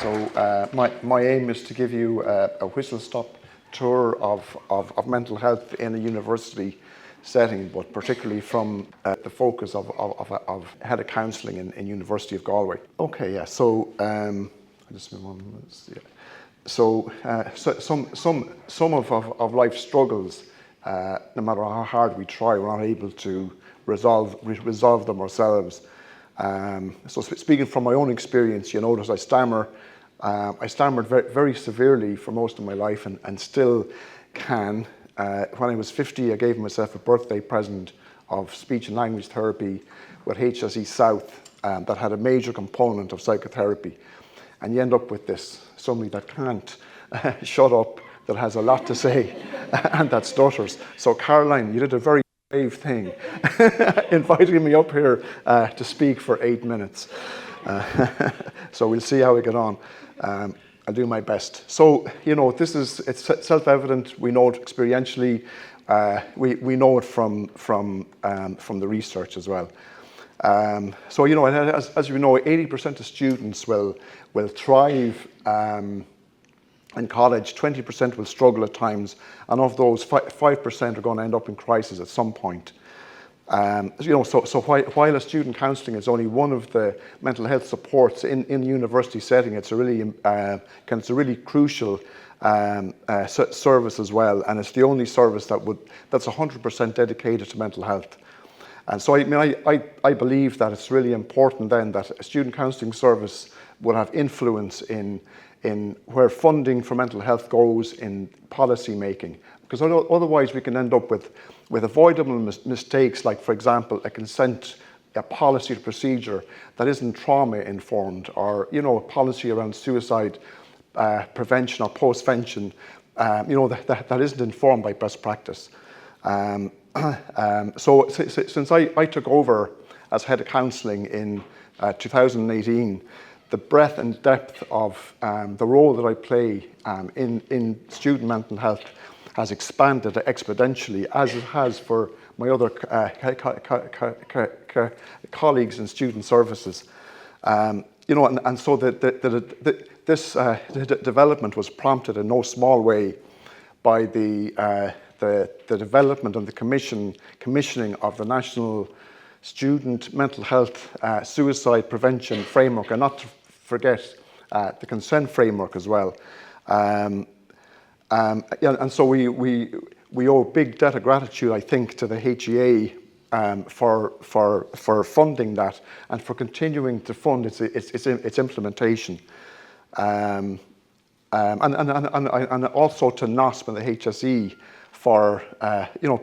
My aim is to give you a whistle-stop tour of mental health in a university setting, but particularly from the focus of head of counselling in University of Galway. Okay, yeah. So just move on. Yeah. So some of life's struggles, no matter how hard we try, we're not able to resolve them ourselves. So speaking from my own experience, you notice I stammer. I stammered very severely for most of my life, and still can. When I was 50, I gave myself a birthday present of speech and language therapy with HSE South that had a major component of psychotherapy. And you end up with this, somebody that can't shut up, that has a lot to say, and that stutters. So Caroline, you did a very brave thing, inviting me up here to speak for 8 minutes. So we'll see how we get on. I'll do my best. So, it's self-evident. We know it experientially. We know it from the research as well. So, as you know, 80% of students will thrive in college, 20% will struggle at times, and of those, 5% are going to end up in crisis at some point. So while a student counselling is only one of the mental health supports in the university setting, it's a really crucial service as well, and it's the only service that's 100% dedicated to mental health. And so I believe that it's really important then that a student counselling service will have influence in where funding for mental health goes in policy making, because otherwise we can end up with avoidable mistakes, like, for example, a policy or procedure that isn't trauma informed, or a policy around suicide prevention or postvention, that isn't informed by best practice. So since I took over as head of counselling in 2018, the breadth and depth of the role that I play in student mental health has expanded exponentially, as it has for my other colleagues in student services. And so this development was prompted in no small way by the development and the commissioning of the National Student Mental Health Suicide Prevention Framework, and not to forget the consent framework as well. And so we owe a big debt of gratitude, I think, to the HEA for funding that and for continuing to fund its implementation, and also to NOSP and the HSE for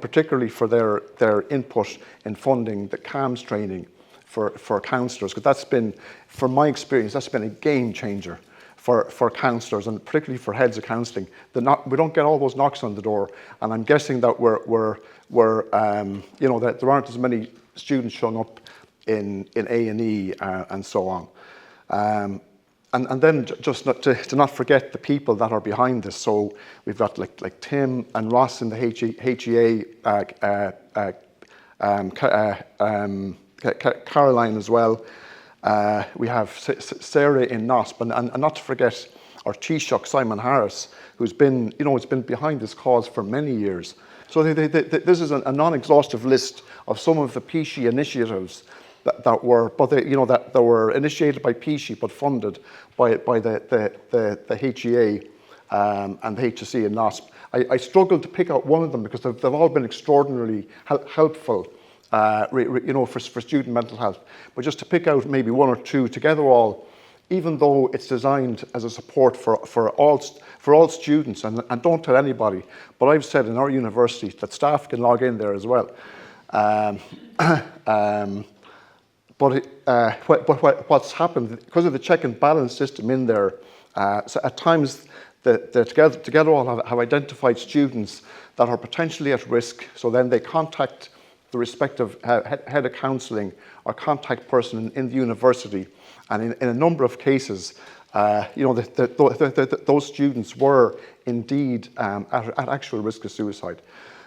particularly for their input in funding the CAMS training for counsellors, because that's been, from my experience, that's been a game changer for counsellors, and particularly for heads of counselling. We don't get all those knocks on the door, and I'm guessing that that there aren't as many students showing up in A&E and so on. And then just to not forget the people that are behind this. So we've got like Tim and Ross in the HEA, Caroline as well. We have Sarah in NOSP, and not to forget our Taoiseach, Simon Harris, who's been behind this cause for many years. So this is a non-exhaustive list of some of the PSHE initiatives that were initiated by PSHE but funded by the HEA and the HSE and NOSP. I struggled to pick out one of them because they've all been extraordinarily helpful. For student mental health, but just to pick out maybe one or two together, all, even though it's designed as a support for all students, and don't tell anybody, but I've said in our university that staff can log in there as well. But what's happened, because of the check and balance system in there, so at times together all have identified students that are potentially at risk, so then they contact the respective head of counselling or contact person in the university, and in a number of cases, those students were indeed at actual risk of suicide.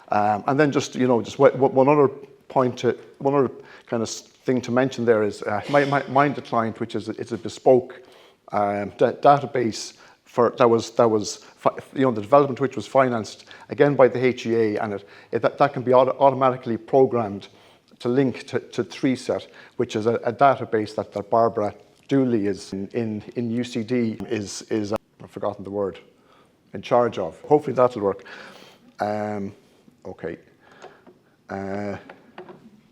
And then just one other point, one other kind of thing to mention there is Mind Declined, which is it's a bespoke database the development which was financed again by the HEA, and that can be automatically programmed to link to 3SET, which is a database that Barbara Dooley is in UCD is I've forgotten the word, in charge of. Hopefully that'll work. Okay.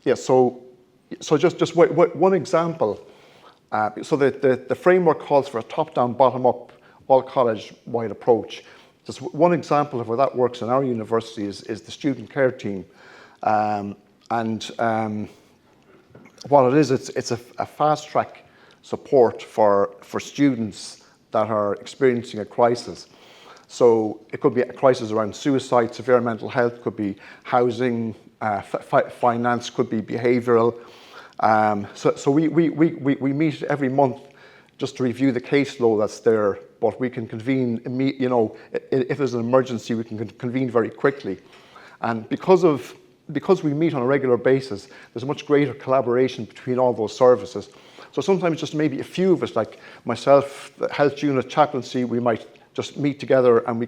Yeah. So just one example. So the framework calls for a top-down, bottom-up, all college-wide approach. Just one example of how that works in our university is the student care team. What it is, it's a fast-track support for students that are experiencing a crisis. So it could be a crisis around suicide, severe mental health, could be housing, finance, could be behavioural. So we meet every month just to review the caseload that's there, but we can convene, if there's an emergency, we can convene very quickly. And because we meet on a regular basis, there's a much greater collaboration between all those services. So sometimes just maybe a few of us, like myself, the health unit, chaplaincy, we might just meet together and we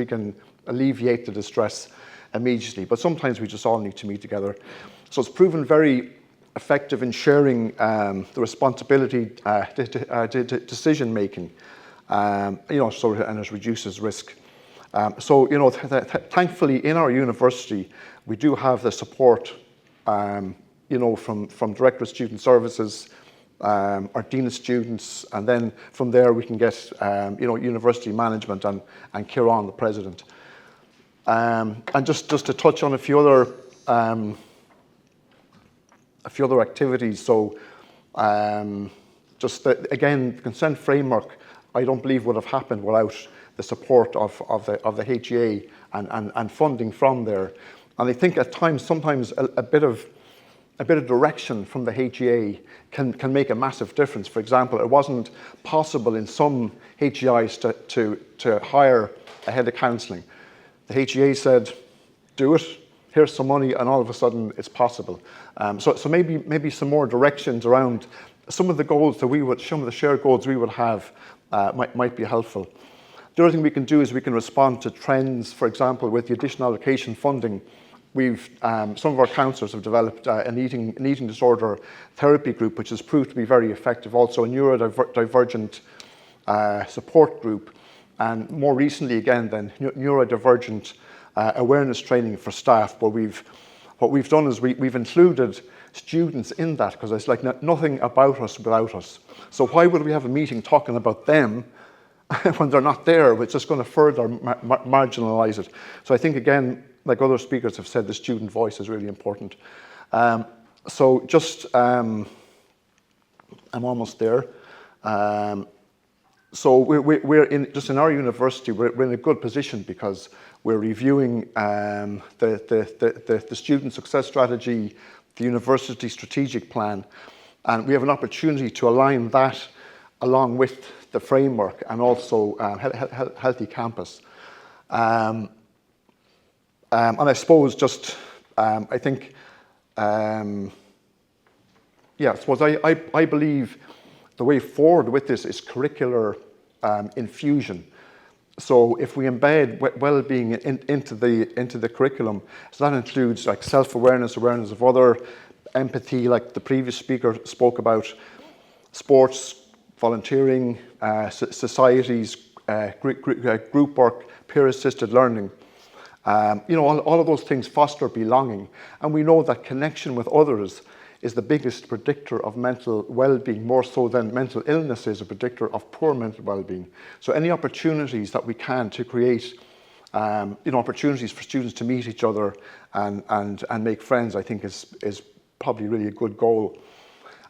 can alleviate the distress immediately. But sometimes we just all need to meet together. So it's proven very effective in sharing the responsibility, decision making, and it reduces risk. Thankfully in our university we do have the support, from Director of Student Services, our Dean of Students, and then from there we can get university management and Kieran, the President. And just to touch on a few other activities. So again, the consent framework, I don't believe would have happened without the support of the HEA and funding from there. And I think at times, sometimes a bit of direction from the HEA can make a massive difference. For example, it wasn't possible in some HEIs to hire a head of counselling. The HEA said, do it, here's some money, and all of a sudden it's possible. So maybe some more directions around some of the goals that some of the shared goals we would have might be helpful. The other thing we can do is we can respond to trends. For example, with the additional allocation funding, some of our counsellors have developed an eating disorder therapy group, which has proved to be very effective. Also a neurodivergent support group, and more recently again then neurodivergent awareness training for staff. But what we've done is we've included students in that, because it's like nothing about us without us. So why would we have a meeting talking about them when they're not there? It's just going to further marginalise it. So I think again, like other speakers have said, the student voice is really important. So just, I'm almost there. So we're in our university, we're in a good position because we're reviewing the student success strategy, the university strategic plan, and we have an opportunity to align that along with the framework and also Healthy Campus. And I suppose just, I think, I suppose I believe the way forward with this is curricular infusion. So if we embed well-being into the curriculum, so that includes like self-awareness, awareness of other, empathy, like the previous speaker spoke about, sports, volunteering, societies, group work, peer-assisted learning. All of those things foster belonging. And we know that connection with others is the biggest predictor of mental well-being, more so than mental illness is a predictor of poor mental well-being. So any opportunities that we can to create opportunities for students to meet each other and make friends, I think is probably really a good goal.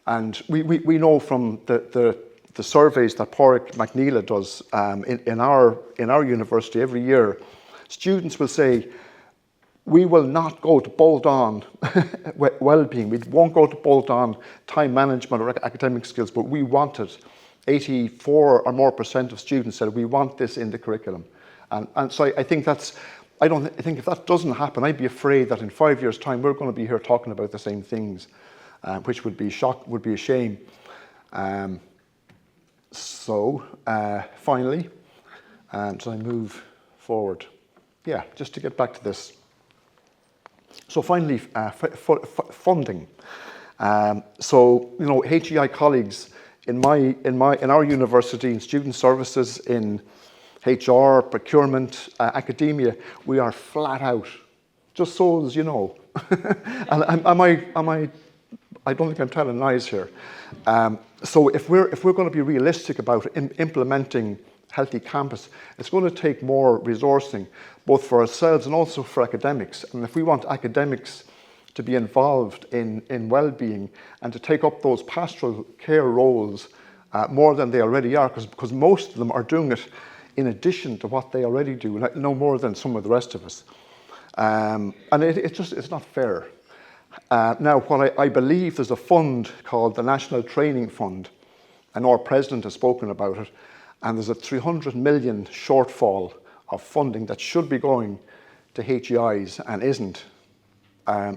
And we know from the surveys that Pádraig McNeela does in our university every year, students will say, we will not go to bolt on well-being. We won't go to bolt on time management or academic skills, but we want it. 84% or more of students said we want this in the curriculum. And so I think I think if that doesn't happen, I'd be afraid that in 5 years' time we're going to be here talking about the same things, which would be a shame. So finally, and I move forward. Yeah, just to get back to this. So finally, funding. So you know, HEI colleagues in our university, in student services, in HR, procurement, academia, we are flat out. Just so as you know. And I don't think I'm telling lies here. So if we're going to be realistic about implementing Healthy Campus, it's going to take more resourcing, both for ourselves and also for academics. And if we want academics to be involved in well-being and to take up those pastoral care roles more than they already are, because most of them are doing it in addition to what they already do, no more than some of the rest of us. And it's not fair. Now, what I believe, there's a fund called the National Training Fund, and our president has spoken about it, and there's a 300 million shortfall of funding that should be going to HEIs and isn't.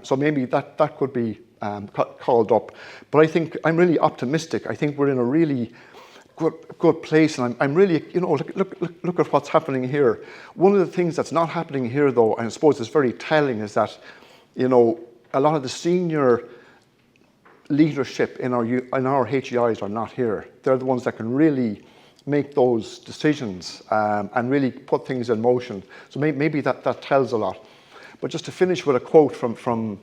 So maybe that could be called up. But I think I'm really optimistic. I think we're in a really good place, and I'm really, you know, look at what's happening here. One of the things that's not happening here, though, and I suppose is very telling, is that, you know, a lot of the senior leadership in our HEIs are not here. They're the ones that can really make those decisions and really put things in motion. So maybe that tells a lot. But just to finish with a quote from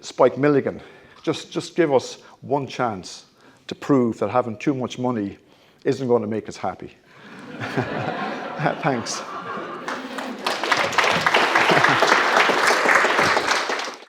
Spike Milligan, just give us one chance to prove that having too much money isn't going to make us happy. Thanks.